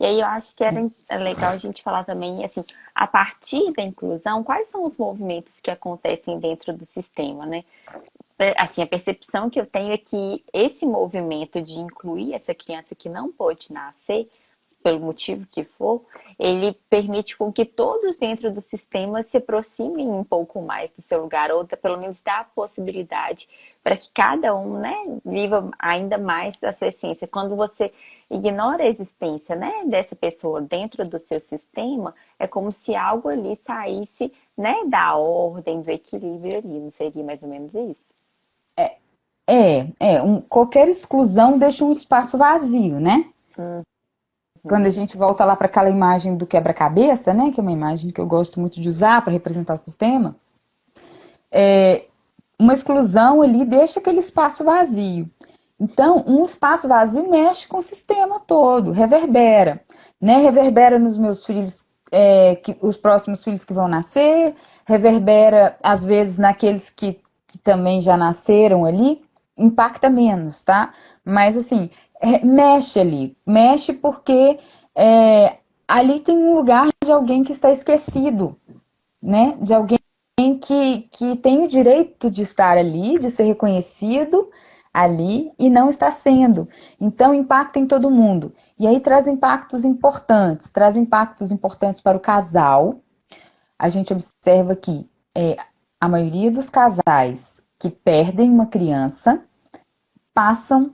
E aí eu acho que é legal a gente falar também, assim, a partir da inclusão, quais são os movimentos que acontecem dentro do sistema, né? Assim, a percepção que eu tenho é que esse movimento de incluir essa criança que não pode nascer, pelo motivo que for, ele permite com que todos dentro do sistema se aproximem um pouco mais do seu lugar, ou pelo menos dá a possibilidade para que cada um, né, viva ainda mais a sua essência. Quando você ignora a existência, né, dessa pessoa dentro do seu sistema, é como se algo ali saísse, né, da ordem, do equilíbrio ali, não seria mais ou menos isso? Qualquer exclusão deixa um espaço vazio, né? Quando a Uhum. gente volta lá para aquela imagem do quebra-cabeça, né? Que é uma imagem que eu gosto muito de usar para representar o sistema, uma exclusão ali deixa aquele espaço vazio. Então, um espaço vazio mexe com o sistema todo, reverbera, né? Reverbera nos meus filhos, os próximos filhos que vão nascer, reverbera às vezes naqueles que também já nasceram ali, impacta menos, tá? Mas assim, mexe ali, mexe porque ali tem um lugar de alguém que está esquecido, né? De alguém que tem o direito de estar ali, de ser reconhecido ali e não está sendo. Então, impacta em todo mundo. E aí traz impactos importantes para o casal. A gente observa que a maioria dos casais que perdem uma criança passam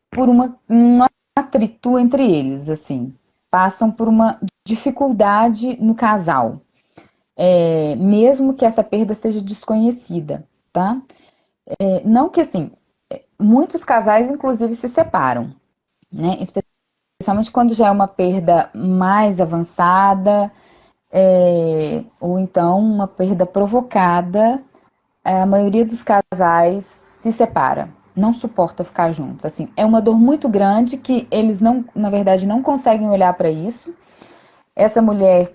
por um atrito entre eles, assim, passam por uma dificuldade no casal, mesmo que essa perda seja desconhecida, tá? Não que assim, muitos casais inclusive se separam, né? Especialmente quando já é uma perda mais avançada, ou então uma perda provocada, a maioria dos casais se separa, não suporta ficar juntos. Assim, é uma dor muito grande que eles não, na verdade, não conseguem olhar para isso. Essa mulher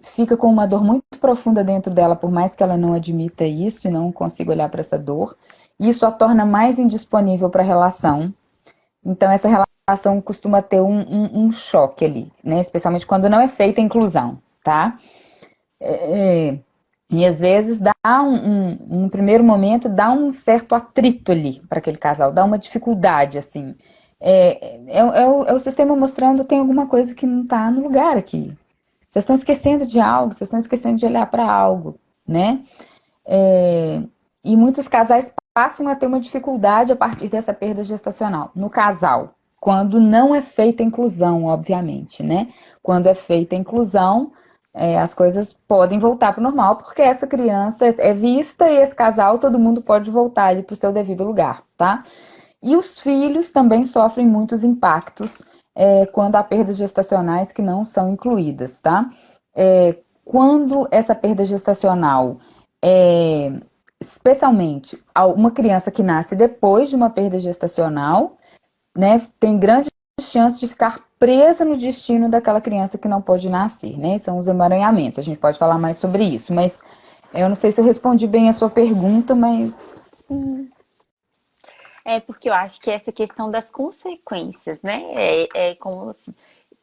fica com uma dor muito profunda dentro dela, por mais que ela não admita isso e não consiga olhar para essa dor. E isso a torna mais indisponível para a relação. Então, essa relação costuma ter um choque ali, né? Especialmente quando não é feita a inclusão, tá? E às vezes um primeiro momento, dá um certo atrito ali para aquele casal, dá uma dificuldade, assim. É o sistema mostrando que tem alguma coisa que não está no lugar aqui. Vocês estão esquecendo de algo, vocês estão esquecendo de olhar para algo, né? É, e muitos casais passam a ter uma dificuldade a partir dessa perda gestacional no casal, quando não é feita a inclusão, obviamente, né? Quando é feita a inclusão, as coisas podem voltar para o normal, porque essa criança é vista e esse casal, todo mundo pode voltar para o seu devido lugar, tá? E os filhos também sofrem muitos impactos quando há perdas gestacionais que não são incluídas, tá? Quando essa perda gestacional é, especialmente uma criança que nasce depois de uma perda gestacional, né, tem grande chance de ficar presa no destino daquela criança que não pode nascer, né? São os emaranhamentos. A gente pode falar mais sobre isso, mas eu não sei se eu respondi bem a sua pergunta, mas É porque eu acho que essa questão das consequências, né? É como assim,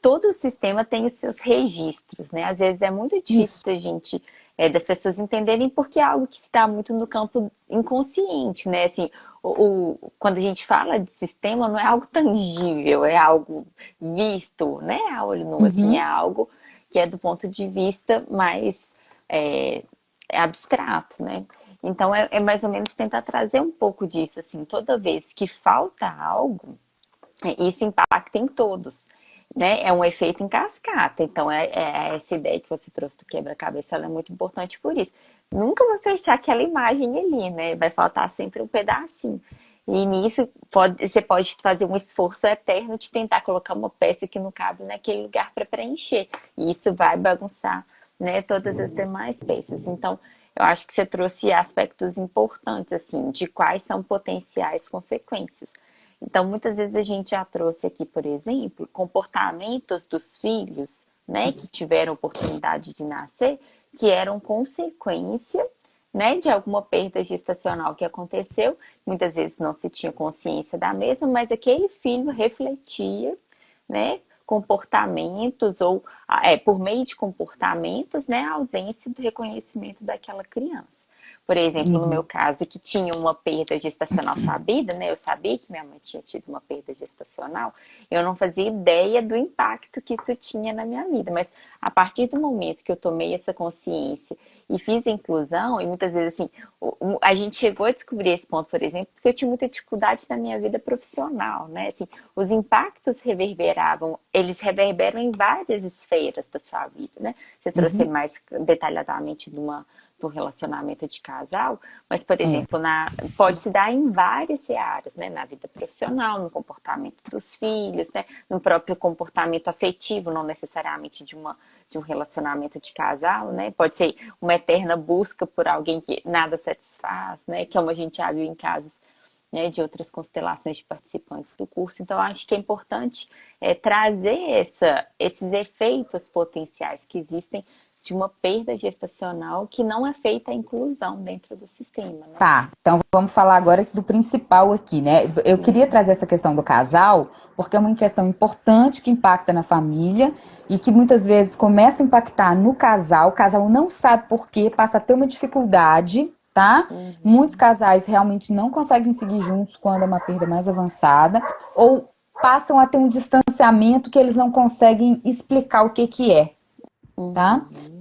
todo o sistema tem os seus registros, né? Às vezes é muito difícil isso, da gente, das pessoas entenderem porque é algo que está muito no campo inconsciente, né? Assim, quando a gente fala de sistema, não é algo tangível, é algo visto, né? A olho nu, assim, é uhum, algo que é do ponto de vista mais é, abstrato, né? Então é mais ou menos tentar trazer um pouco disso, assim, toda vez que falta algo, isso impacta em todos, né? É um efeito em cascata. Então é essa ideia que você trouxe do quebra-cabeça, ela é muito importante por isso. Nunca vai fechar aquela imagem ali, né? Vai faltar sempre um pedacinho. E nisso você pode fazer um esforço eterno de tentar colocar uma peça que não cabe naquele lugar para preencher. E isso vai bagunçar, né, todas as demais peças. Então, eu acho que você trouxe aspectos importantes, assim, de quais são potenciais consequências. Então, muitas vezes a gente já trouxe aqui, por exemplo, comportamentos dos filhos, né, que tiveram oportunidade de nascer, que eram consequência, né, de alguma perda gestacional que aconteceu. Muitas vezes não se tinha consciência da mesma, mas aquele filho refletia, né, comportamentos ou por meio de comportamentos, né, a ausência do reconhecimento daquela criança. Por exemplo, no meu Uhum. caso, que tinha uma perda gestacional sabida, né? Eu sabia que minha mãe tinha tido uma perda gestacional, eu não fazia ideia do impacto que isso tinha na minha vida. Mas a partir do momento que eu tomei essa consciência e fiz a inclusão, e muitas vezes assim, a gente chegou a descobrir esse ponto, por exemplo, porque eu tinha muita dificuldade na minha vida profissional, né? Assim, os impactos reverberavam, eles reverberam em várias esferas da sua vida, né? Você trouxe Uhum. mais detalhadamente do relacionamento de casal, mas, por É. exemplo, pode se dar em várias searas, né? Na vida profissional, no comportamento dos filhos, né? No próprio comportamento afetivo, não necessariamente de um relacionamento de casal, né? Pode ser uma eterna busca por alguém que nada satisfaz, né? Como a gente já viu em casos, né, de outras constelações de participantes do curso. Então, acho que é importante trazer esses efeitos potenciais que existem de uma perda gestacional que não é feita a inclusão dentro do sistema, né? Tá, então vamos falar agora do principal aqui, né? Eu queria trazer essa questão do casal, porque é uma questão importante que impacta na família e que muitas vezes começa a impactar no casal, o casal não sabe por quê, passa a ter uma dificuldade, tá? Muitos Uhum. casais realmente não conseguem seguir juntos quando é uma perda mais avançada, ou passam a ter um distanciamento que eles não conseguem explicar o que que é, tá? Uhum.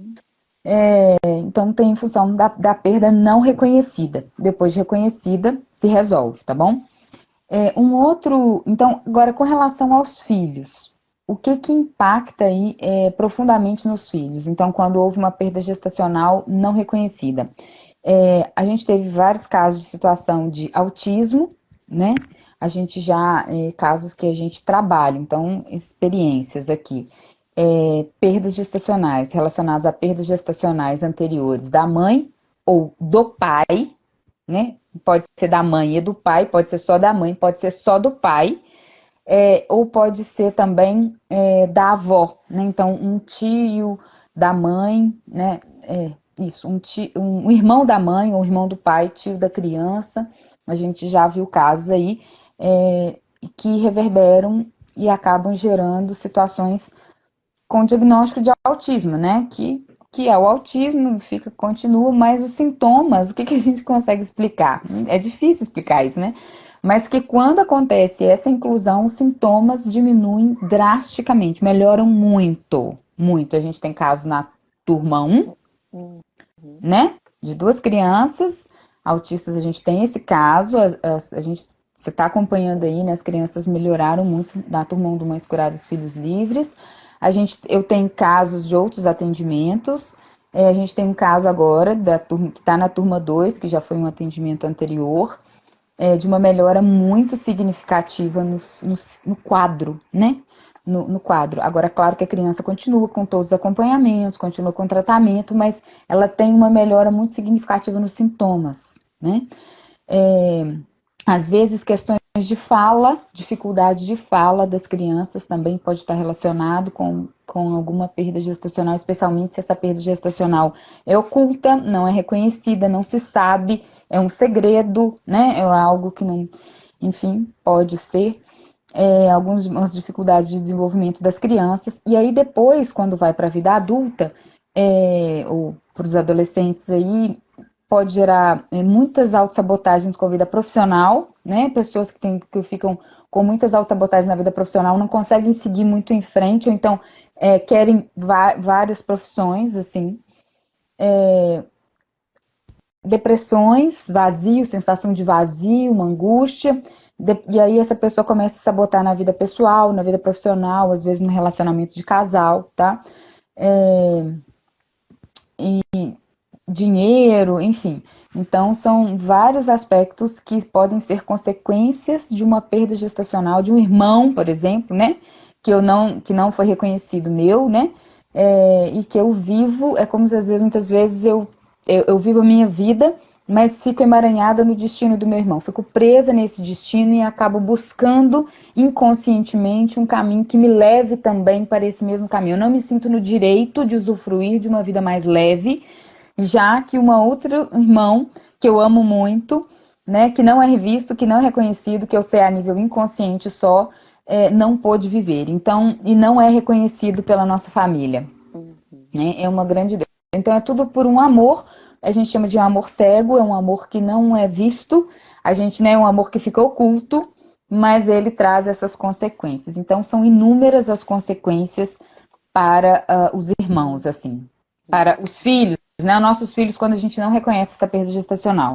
Então tem em função da perda não reconhecida. Depois de reconhecida, se resolve, tá bom? Então, agora com relação aos filhos, o que que impacta aí profundamente nos filhos? Então, quando houve uma perda gestacional não reconhecida. A gente teve vários casos de situação de autismo, né? A gente já, casos que a gente trabalha, então, experiências aqui. Perdas gestacionais, relacionadas a perdas gestacionais anteriores da mãe ou do pai, né? Pode ser da mãe e do pai, pode ser só da mãe, pode ser só do pai, ou pode ser também da avó, né? Então, um tio da mãe, né? Isso, um irmão da mãe ou irmão do pai, tio da criança. A gente já viu casos aí que reverberam e acabam gerando situações com diagnóstico de autismo, né? Que é o autismo, continua, mas os sintomas, o que, que a gente consegue explicar? É difícil explicar isso, né? Mas que quando acontece essa inclusão, os sintomas diminuem drasticamente, melhoram muito, muito. A gente tem casos na turma um, Uhum. né? De duas crianças autistas, a gente tem esse caso, a gente você está acompanhando aí, né? As crianças melhoraram muito na turma 1 do Mães Curadas Filhos Livres. Eu tenho casos de outros atendimentos. A gente tem um caso agora da turma, que está na turma 2, que já foi um atendimento anterior, de uma melhora muito significativa no quadro, né? No quadro. Agora, claro que a criança continua com todos os acompanhamentos, continua com tratamento, mas ela tem uma melhora muito significativa nos sintomas, né? Às vezes, questões de fala, dificuldade de fala das crianças também pode estar relacionado com alguma perda gestacional, especialmente se essa perda gestacional é oculta, não é reconhecida, não se sabe, é um segredo, né? É algo que não, enfim, pode ser. Algumas dificuldades de desenvolvimento das crianças. E aí, depois, quando vai para a vida adulta, ou para os adolescentes aí, pode gerar muitas autossabotagens com a vida profissional, né? Pessoas que ficam com muitas autossabotagens na vida profissional não conseguem seguir muito em frente, ou então querem várias profissões, assim. Depressões, vazio, sensação de vazio, uma angústia. E aí essa pessoa começa a sabotar na vida pessoal, na vida profissional, às vezes no relacionamento de casal, tá? Dinheiro, enfim. Então, são vários aspectos que podem ser consequências de uma perda gestacional de um irmão, por exemplo, né? Que não foi reconhecido meu, né? E que eu vivo, é como se muitas vezes eu vivo a minha vida, mas fico emaranhada no destino do meu irmão. Fico presa nesse destino e acabo buscando inconscientemente um caminho que me leve também para esse mesmo caminho. Eu não me sinto no direito de usufruir de uma vida mais leve, já que uma outra irmão que eu amo muito, né, que não é revisto, que não é reconhecido, que eu sei a nível inconsciente só, não pôde viver. Então, e não é reconhecido pela nossa família. Né? É uma grande dor. Então é tudo por um amor, a gente chama de amor cego, é um amor que não é visto, a gente, né, é um amor que fica oculto, mas ele traz essas consequências. Então são inúmeras as consequências para os irmãos, assim, para os filhos, né, nossos filhos quando a gente não reconhece essa perda gestacional.